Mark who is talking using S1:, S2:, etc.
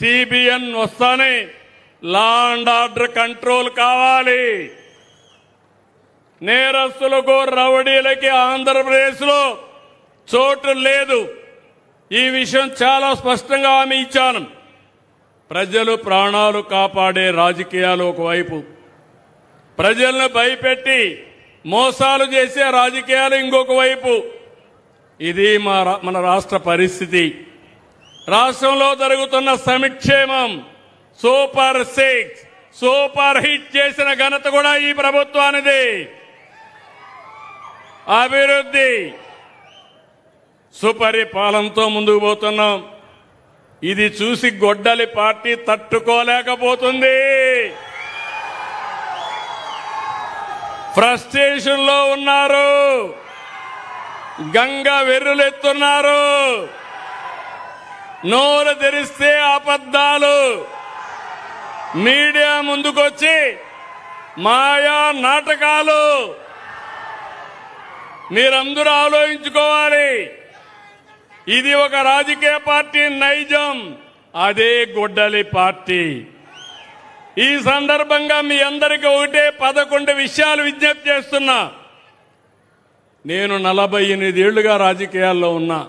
S1: CBN వస్తానే law and order control కావాలి. నేరస్తులకు రౌడీలకి ఆంధ్రప్రదేశ్లో చోటు లేదు. ఈ విషయం చాలా స్పష్టంగా హామీ ఇచ్చాను. ప్రజలు ప్రాణాలు కాపాడే రాజకీయాలు ఒకవైపు, ప్రజలను భయపెట్టి మోసాలు చేసే రాజకీయాలు ఇంకొక వైపు. ఇది మన రాష్ట్ర పరిస్థితి. రాష్ట్రంలో జరుగుతున్న సంక్షేమం సూపర్ 6 సూపర్ హిట్ చేసిన ఘనత కూడా ఈ ప్రభుత్వానిది. అభివృద్ధి సుపరిపాలనతో ముందుకు పోతున్నాం. ఇది చూసి గొడ్డలి పార్టీ తట్టుకోలేకపోతుంది. ఫ్రస్ట్రేషన్ లో ఉన్నారు, గంగ వెర్రులెత్తున్నారు. నోరు తెరిస్తే అబద్ధాలు, మీడియా ముందుకొచ్చి మాయా నాటకాలు. మీరందరూ ఆలోచించుకోవాలి. ఇది ఒక రాజకీయ పార్టీ నైజం, అదే గొడ్డలి పార్టీ. ఈ సందర్భంగా మీ అందరికీ 11 విషయాలు విజ్ఞప్తి చేస్తున్నా. నేను 48 ఏళ్లుగా రాజకీయాల్లో ఉన్నా.